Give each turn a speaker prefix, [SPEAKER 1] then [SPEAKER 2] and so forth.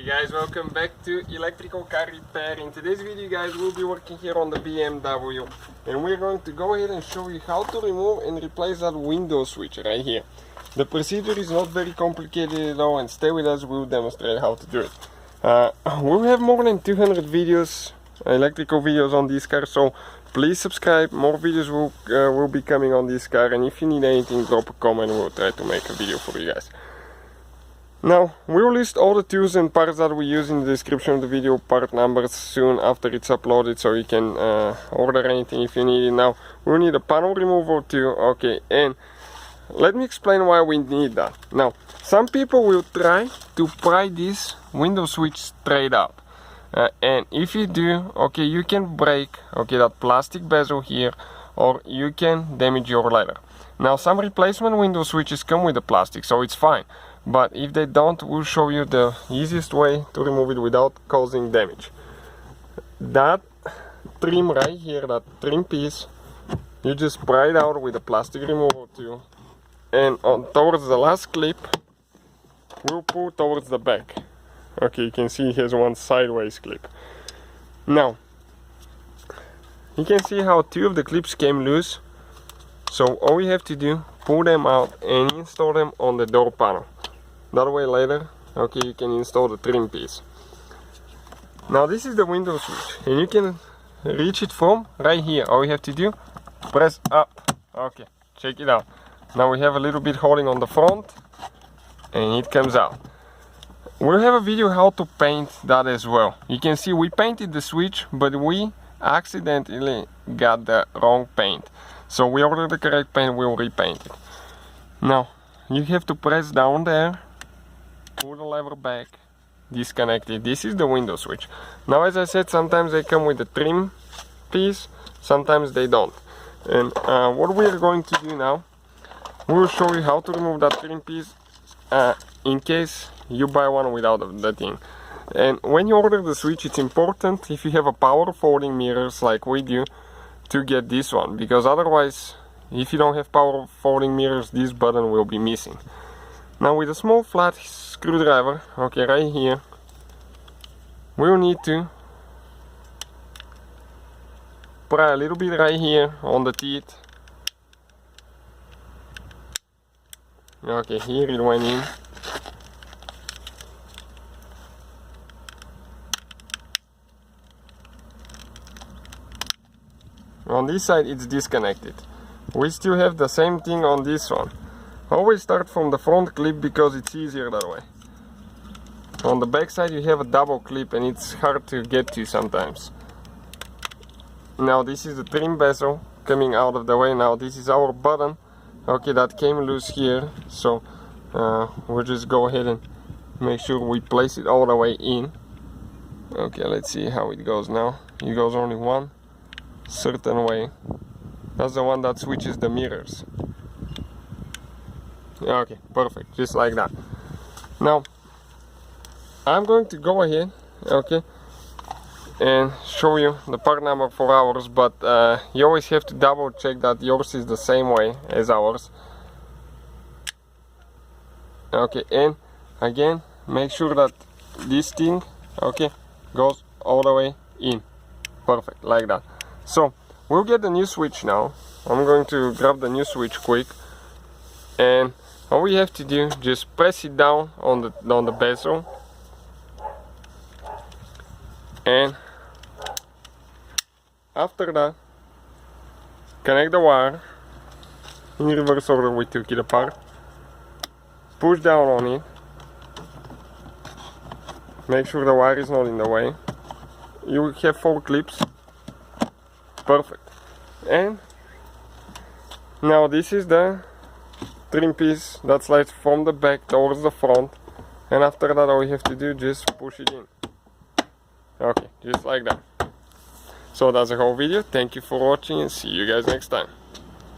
[SPEAKER 1] Hey guys, welcome back to Electrical Car Repair. In today's video guys, we'll be working here on the BMW and we're going to go ahead and show you how to remove and replace that window switch right here. The procedure is not very complicated at all, and stay with us, we'll demonstrate how to do it. We'll have more than 200 videos, electrical videos on this car, so please subscribe. More videos will be coming on this car, and if you need anything, drop a comment, we'll try to make a video for you guys. Now, we'll list all the tools and parts that we use in the description of the video, part numbers soon after it's uploaded, so you can order anything if you need it. Now, we'll need a panel removal too, okay, and let me explain why we need that. Now, some people will try to pry this window switch straight up, and if you do, okay, you can break, okay, that plastic bezel here, or you can damage your ladder. Now, some replacement window switches come with the plastic, so it's fine. But if they don't, we'll show you the easiest way to remove it without causing damage. That trim right here, that trim piece, you just pry it out with a plastic removal tool, and towards the last clip, we'll pull towards the back. Okay, you can see it has one sideways clip. Now, you can see how two of the clips came loose. So all we have to do, pull them out and install them on the door panel. That way later, okay, you can install the trim piece. Now this is the window switch, and you can reach it from right here. All you have to do, press up. Okay, check it out. Now we have a little bit holding on the front, and it comes out. We'll have a video how to paint that as well. You can see we painted the switch, but we accidentally got the wrong paint. So we ordered the correct paint, we'll repaint it. Now, you have to press down there, pull the lever back, disconnect it. This is the window switch. Now, as I said, sometimes they come with the trim piece, sometimes they don't. And what we are going to do now, we will show you how to remove that trim piece in case you buy one without the thing. And when you order the switch, it's important, if you have a power folding mirrors like we do, to get this one, because otherwise, if you don't have power folding mirrors, this button will be missing. Now with a small flat screwdriver, okay, right here, we'll need to pry a little bit right here on the teeth. Okay, here it went in. On this side it's disconnected. We still have the same thing on this one. Always start from the front clip because it's easier that way. On the back side you have a double clip and it's hard to get to sometimes. Now this is the trim bezel coming out of the way. Now this is our button, okay, that came loose here, so we'll just go ahead and make sure we place it all the way in. Okay, let's see how it goes now. It goes only one certain way. That's the one that switches the mirrors. Okay, perfect, just like that. Now I'm going to go ahead, okay, and show you the part number for ours, but you always have to double check that yours is the same way as ours. Okay, and again, make sure that this thing, okay, goes all the way in. Perfect, like that. So we'll get the new switch now. I'm going to grab the new switch quick, and all we have to do, just press it down on the bezel, and after that, connect the wire in reverse order we took it apart. Push down on it. Make sure the wire is not in the way. You have 4 clips. Perfect. And now this is the trim piece that slides from the back towards the front, and after that all we have to do, just push it in. Okay, just like that. So that's the whole video. Thank you for watching and see you guys next time.